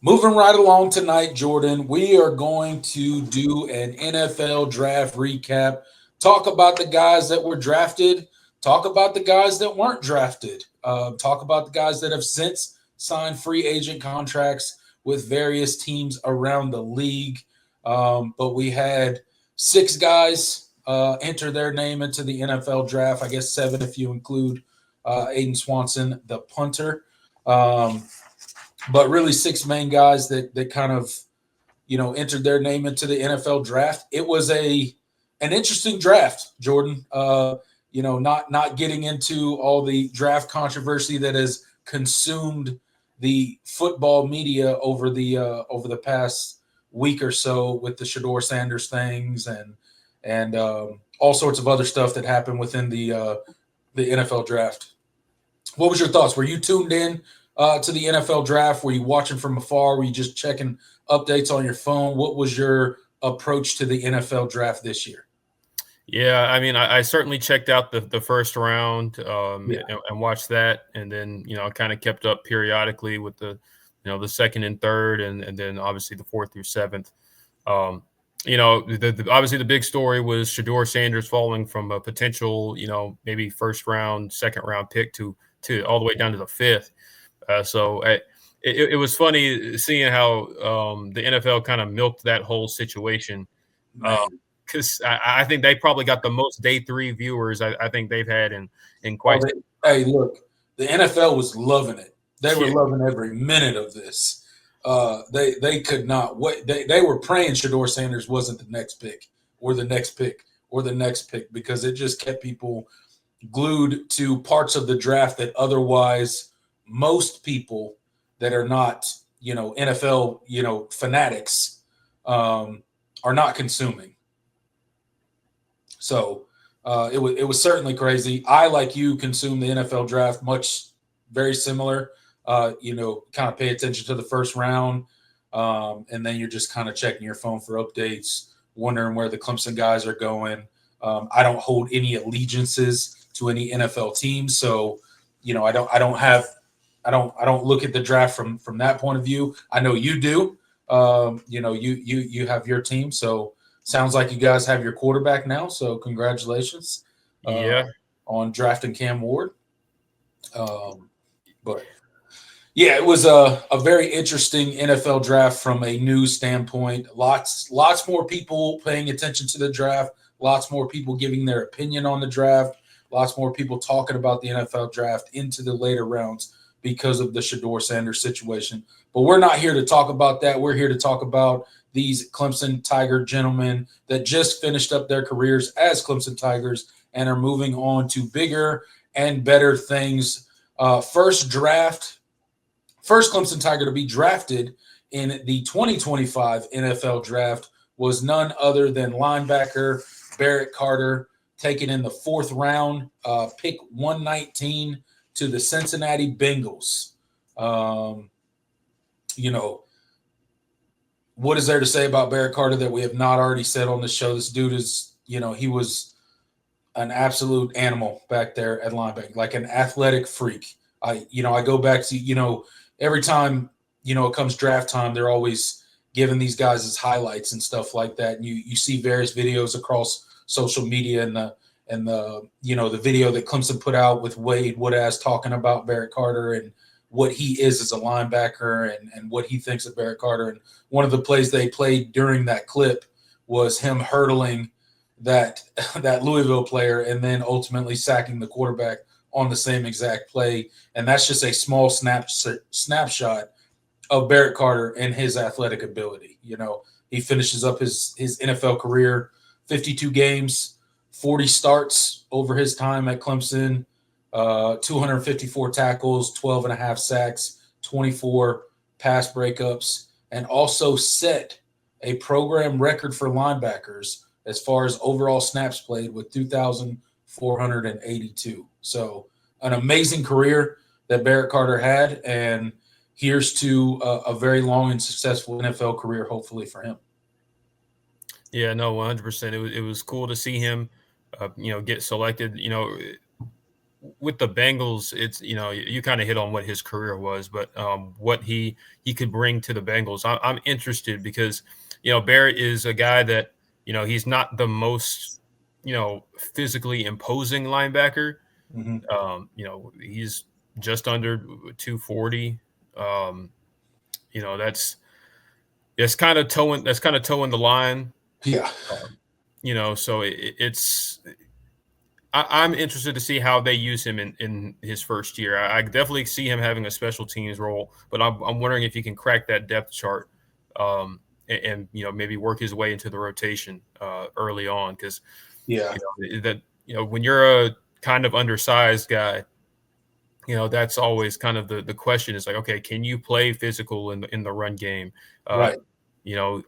Moving right along tonight, Jordan, we are going to do an NFL draft recap. Talk about the guys that were drafted. Talk about the guys that weren't drafted. Talk about the guys that have since signed free agent contracts with various teams around the league. But we had six guys enter their name into the NFL draft. I guess seven if you include Aiden Swanson, the punter. Um, but really six main guys that kind of entered their name into the NFL draft. It was an interesting draft, Jordan. Not getting into all the draft controversy that has consumed the football media over the past week or so with the Shador Sanders things and all sorts of other stuff that happened within the NFL draft. What was your thoughts? Were you tuned in to the NFL draft? Were you watching from afar? Were you just checking updates on your phone? What was your approach to the NFL draft this year? Yeah, I mean, I certainly checked out the first round Yeah. and watched that, and then kind of kept up periodically with the second and third, and then obviously the fourth through seventh. Um, Obviously the big story was Shador Sanders falling from a potential maybe first round, second round pick to all the way down to the fifth. It was funny seeing how the NFL kind of milked that whole situation. Man. Because I think they probably got the most day three viewers I think they've had in Oh, quite some hey, look, the NFL was loving it. They time. were loving every minute of this. They could not wait. They were praying Shador Sanders wasn't the next pick or the next pick or the next pick because it just kept people glued to parts of the draft that otherwise most people that are not NFL fanatics are not consuming. So it was certainly crazy. I, like you, consume the NFL draft much very similar. Kind of pay attention to the first round, and then you're just kind of checking your phone for updates, wondering where the Clemson guys are going. I don't hold any allegiances to any NFL teams, so I don't look at the draft from that point of view. I know you do. You have your team, so sounds like you guys have your quarterback now. So congratulations uh, Yeah, on drafting Cam Ward. Um, but yeah, it was a very interesting NFL draft from a news standpoint. Lots more people paying attention to the draft. Lots more people giving their opinion on the draft. Lots more people talking about the NFL draft into the later rounds because of the Shador Sanders situation. But we're not here to talk about that. We're here to talk about these Clemson Tiger gentlemen that just finished up their careers as Clemson Tigers and are moving on to bigger and better things. First Clemson Tiger to be drafted in the 2025 NFL draft was none other than linebacker Barrett Carter, taken in the fourth round, pick 119 to the Cincinnati Bengals. Um, you know, what is there to say about Barrett Carter that we have not already said on the show? This dude is, he was an absolute animal back there at linebacker, like an athletic freak. I go back to, every time, it comes draft time, they're always giving these guys as highlights and stuff like that. And you see various videos across social media and the video that Clemson put out with Wade Woodass talking about Barrett Carter and what he is as a linebacker and what he thinks of Barrett Carter. And one of the plays they played during that clip was him hurdling that that Louisville player and then ultimately sacking the quarterback on the same exact play. And that's just a small snapshot of Barrett Carter and his athletic ability. He finishes up his NFL career, 52 games, 40 starts over his time at Clemson, 254 tackles, 12 and a half sacks, 24 pass breakups, and also set a program record for linebackers as far as overall snaps played with 2,482. So an amazing career that Barrett Carter had, and here's to a very long and successful NFL career, hopefully for him. yeah, no, 100%. It was cool to see him, get selected. with the Bengals, it's, you kind of hit on what his career was, but what he could bring to the Bengals. I'm interested because, Barrett is a guy that, he's not the most, physically imposing linebacker. He's just under 240. That's kind of towing the line. Yeah. So it's I'm interested to see how they use him in his first year. I definitely see him having a special teams role, but I'm wondering if he can crack that depth chart, and maybe work his way into the rotation early on, because when you're a kind of undersized guy, that's always kind of the question is like, okay, can you play physical in the run game? Right.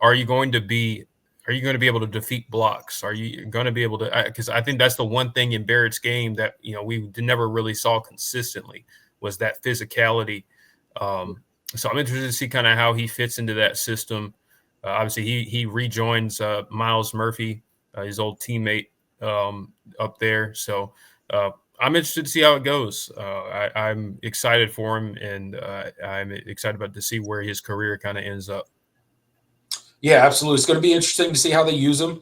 Are you going to be able to defeat blocks? Are you going to be able to? Because I think that's the one thing in Barrett's game that we never really saw consistently was that physicality. So I'm interested to see kind of how he fits into that system. Obviously, he rejoins Miles Murphy, his old teammate up there. So I'm interested to see how it goes. I'm excited for him, and I'm excited to see where his career kind of ends up. Yeah, absolutely. It's going to be interesting to see how they use him.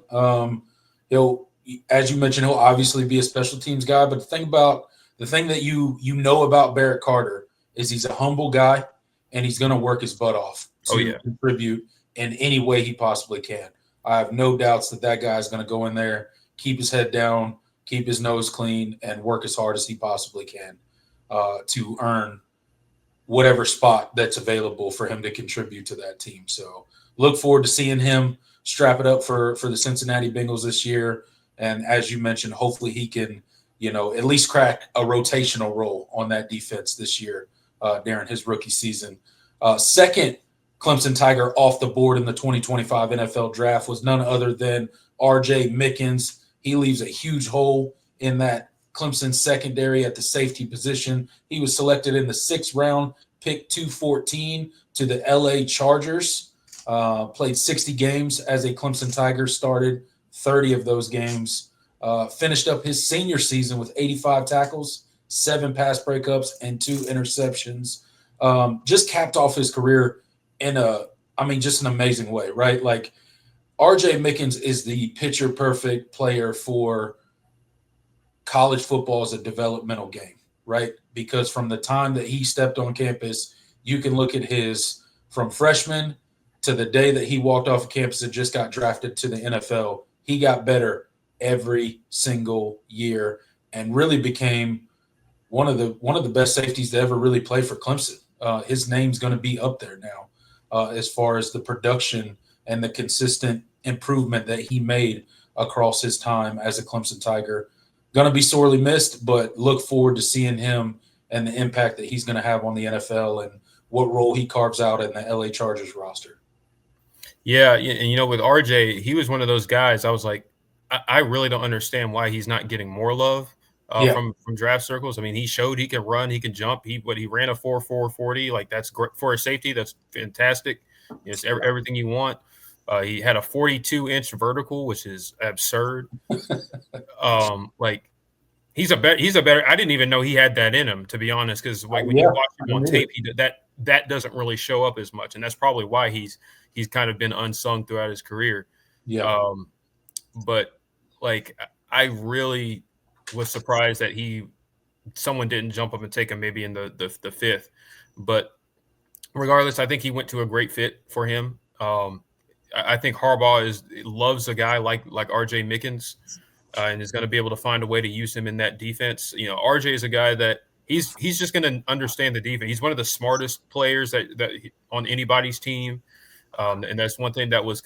As you mentioned, he'll obviously be a special teams guy. But the thing that you know about Barrett Carter is he's a humble guy, and he's going to work his butt off to contribute in any way he possibly can. I have no doubts that guy is going to go in there, keep his head down, keep his nose clean, and work as hard as he possibly can to earn whatever spot that's available for him to contribute to that team. So look forward to seeing him strap it up for the Cincinnati Bengals this year. And as you mentioned, hopefully he can, at least crack a rotational role on that defense this year during his rookie season. Second Clemson Tiger off the board in the 2025 NFL draft was none other than R.J. Mickens. He leaves a huge hole in that Clemson secondary at the safety position. He was selected in the 6th round, pick 214 to the LA Chargers. Played 60 games as a Clemson Tiger, started 30 of those games. Finished up his senior season with 85 tackles, 7 pass breakups, and 2 interceptions. Just capped off his career in just an amazing way, right? Like, R.J. Mickens is the picture-perfect player for college football as a developmental game, right? Because from the time that he stepped on campus, you can look at his from freshman to the day that he walked off of campus and just got drafted to the NFL. He got better every single year and really became one of the best safeties to ever really play for Clemson. His name's going to be up there now as far as the production and the consistent improvement that he made across his time as a Clemson Tiger. Going to be sorely missed, but look forward to seeing him and the impact that he's going to have on the NFL and what role he carves out in the LA Chargers roster. Yeah, and with RJ, he was one of those guys. I was like, I really don't understand why he's not getting more love from draft circles. I mean, he showed he can run, he can jump. He ran a 4.4 40. Like, that's great for a safety. That's fantastic. It's everything you want. He had a 42-inch vertical, which is absurd. He's a better. I didn't even know he had that in him, to be honest, because when you watch him on tape, that doesn't really show up as much, and that's probably why he's kind of been unsung throughout his career. Yeah. But I really was surprised that someone didn't jump up and take him maybe in the 5th. But regardless, I think he went to a great fit for him. I think Harbaugh loves a guy like R.J. Mickens, and is going to be able to find a way to use him in that defense. R.J. is a guy that he's just going to understand the defense. He's one of the smartest players that on anybody's team, and that's one thing that was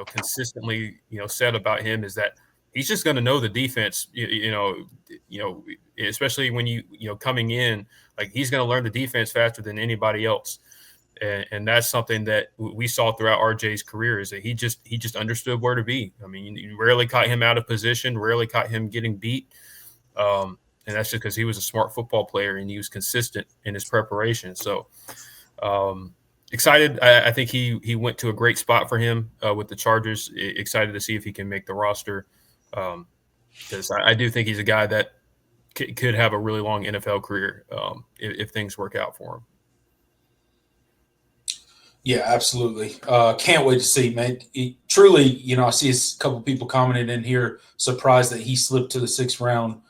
consistently said about him, is that he's just going to know the defense. Especially when you coming in, like, he's going to learn the defense faster than anybody else. And that's something that we saw throughout RJ's career, is that he just understood where to be. I mean, you rarely caught him out of position, rarely caught him getting beat. And that's just because he was a smart football player and he was consistent in his preparation. So excited. I think he went to a great spot for him with the Chargers. Excited to see if he can make the roster, because I do think he's a guy that could have a really long NFL career if things work out for him. Yeah, absolutely. Can't wait to see, man. Truly, you know, I see a couple people commenting in here, surprised that he slipped to the 6th round.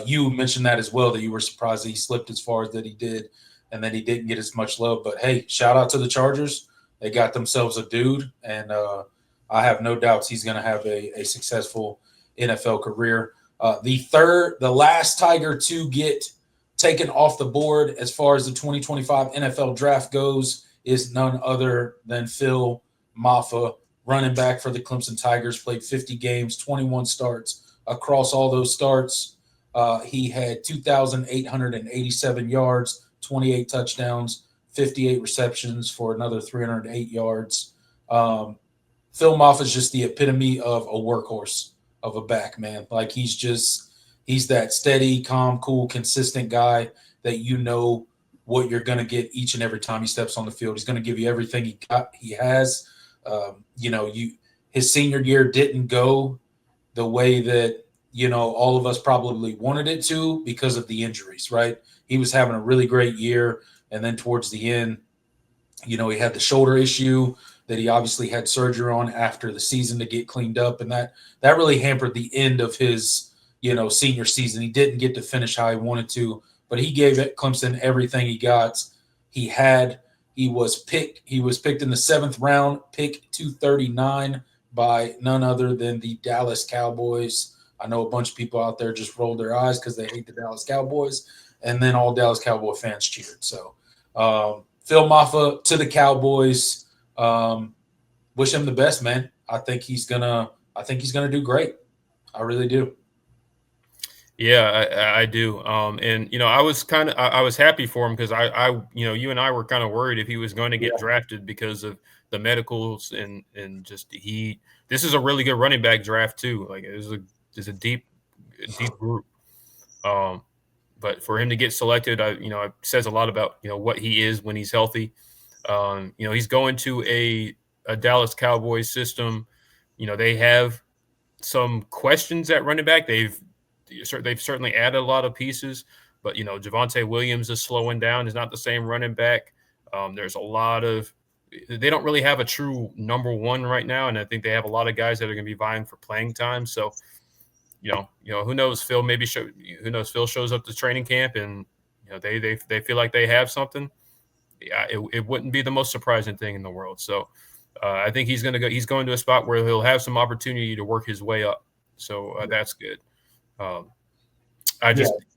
You mentioned that as well, that you were surprised that he slipped as far as that he did, and that he didn't get as much love. But hey, shout out to the Chargers. They got themselves a dude, and I have no doubts he's going to have a successful NFL career. The last Tiger to get taken off the board as far as the 2025 NFL draft goes is none other than Phil Maffa, running back for the Clemson Tigers, played 50 games, 21 starts. Across all those starts, he had 2,887 yards, 28 touchdowns, 58 receptions for another 308 yards. Phil Maffa is just the epitome of a workhorse of a back, man. Like he's that steady, calm, cool, consistent guy that you know what you're going to get each and every time he steps on the field. He's going to give you everything he has. His senior year didn't go the way that, you know, all of us probably wanted it to because of the injuries, right? He was having a really great year. And then towards the end, you know, he had the shoulder issue that he obviously had surgery on after the season to get cleaned up. And that really hampered the end of his, you know, senior season. He didn't get to finish how he wanted to, but he gave Clemson everything he got. He was picked in the 7th round, pick 239 by none other than the Dallas Cowboys. I know a bunch of people out there just rolled their eyes because they hate the Dallas Cowboys, and then all Dallas Cowboy fans cheered. So Phil Maffa to the Cowboys. Wish him the best, man. I think he's gonna do great. I really do. Yeah, I do. And you know, I was happy for him because you know, you and I were kind of worried if he was going to get drafted because of the medicals and just this is a really good running back draft too. Like it's a deep group. But for him to get selected, it says a lot about, you know, what he is when he's healthy. You know, he's going to a Dallas Cowboys system. You know, they have some questions at running back. They've certainly added a lot of pieces, but, you know, Javonte Williams is slowing down. He's not the same running back. There's a lot of – they don't really have a true number one right now, and I think they have a lot of guys that are going to be vying for playing time. So, you know, who knows? Phil shows up to training camp and, you know, they feel like they have something. Yeah, it wouldn't be the most surprising thing in the world. So I think he's going to a spot where he'll have some opportunity to work his way up. So that's good.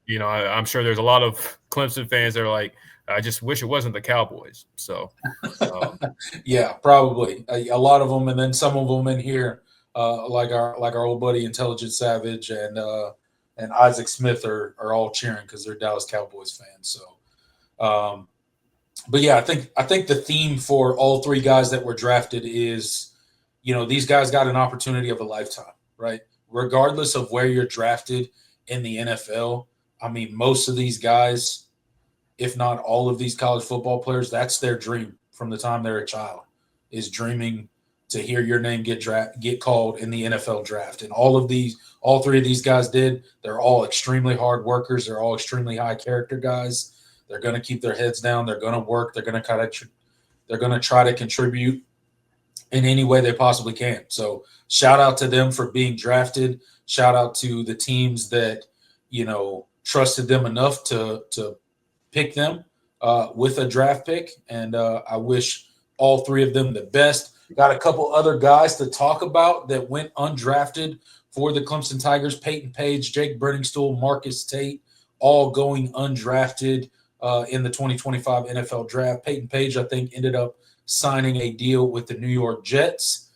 You know, I'm sure there's a lot of Clemson fans that are like, I just wish it wasn't the Cowboys. So, yeah, probably a lot of them, and then some of them in here, like our old buddy Intelligent Savage and Isaac Smith are all cheering because they're Dallas Cowboys fans. So, but yeah, I think the theme for all three guys that were drafted is, you know, these guys got an opportunity of a lifetime, right? Regardless of where you're drafted in the NFL. I mean, most of these guys, if not all of these college football players, that's their dream from the time they're a child, is dreaming to hear your name get called in the NFL draft. And all three of these guys did. They're all extremely hard workers. They're all extremely high character guys. They're going to keep their heads down. They're going to work. They're going to try to contribute in any way they possibly can. So shout out to them for being drafted. Shout out to the teams that, you know, trusted them enough to pick them with a draft pick. And I wish all three of them the best. Got a couple other guys to talk about that went undrafted for the Clemson Tigers. Peyton Page, Jake Brenningstool, Marcus Tate, all going undrafted in the 2025 NFL draft. Peyton Page, I think, ended up signing a deal with the New York Jets.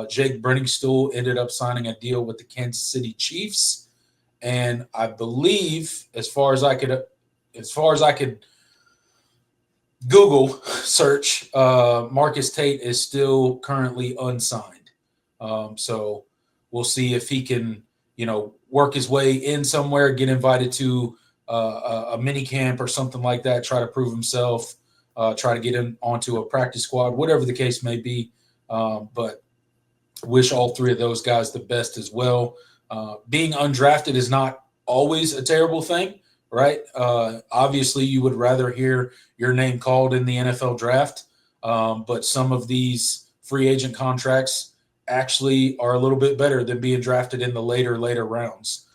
Jake Brenningstool ended up signing a deal with the Kansas City Chiefs. And I believe, as far as I could Google search, Marcus Tate is still currently unsigned. So we'll see if he can, you know, work his way in somewhere, get invited to a mini camp or something like that, try to prove himself, try to get him onto a practice squad, whatever the case may be. But wish all three of those guys the best as well. Being undrafted is not always a terrible thing, right? Obviously, you would rather hear your name called in the NFL draft, but some of these free agent contracts actually are a little bit better than being drafted in the later rounds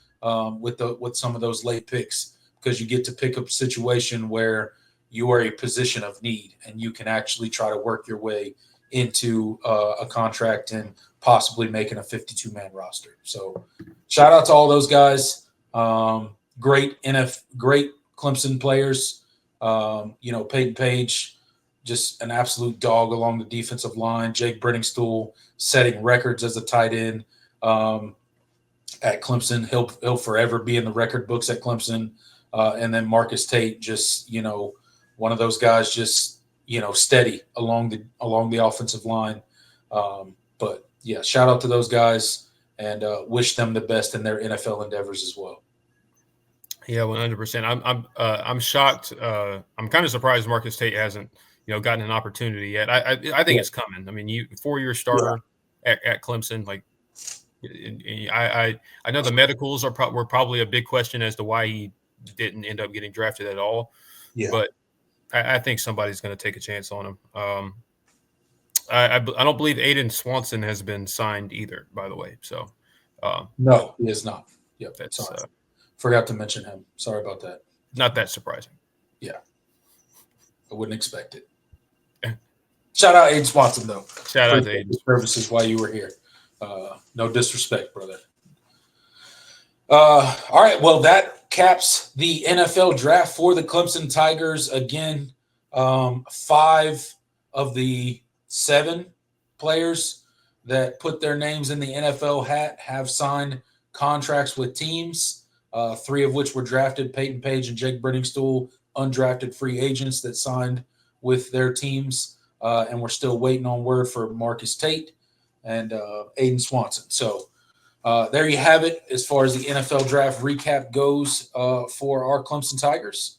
with some of those late picks, because you get to pick a situation where you are a position of need and you can actually try to work your way into a contract and possibly making a 52-man roster. So shout out to all those guys. Great Clemson players. Peyton Page, just an absolute dog along the defensive line. Jake Brenningstool setting records as a tight end at Clemson. He'll forever be in the record books at Clemson. And then Marcus Tate, just, one of those guys, just, steady along the offensive line. But yeah, shout out to those guys and wish them the best in their NFL endeavors as well. Yeah, 100%. I'm shocked. I'm kind of surprised Marcus Tate hasn't, gotten an opportunity yet. I think it's coming. I mean, 4-year starter at Clemson. Like, I know the medicals were probably a big question as to why he didn't end up getting drafted at all. Yeah, but I think somebody's going to take a chance on him. I don't believe Aiden Swanson has been signed either, by the way. So no, he is not. Yep, that's forgot to mention him. Sorry about that. Not that surprising. Yeah, I wouldn't expect it. Shout out Aiden Swanson, though. Shout out to Aiden. Services while you were here. No disrespect, brother. All right, well, that caps the NFL draft for the Clemson Tigers. Again, 5 of the 7 players that put their names in the NFL hat have signed contracts with teams, 3 of which were drafted, Peyton Page and Jake Brenningstool, undrafted free agents that signed with their teams, and we're still waiting on word for Marcus Tate and Aiden Swanson. So there you have it as far as the NFL draft recap goes for our Clemson Tigers.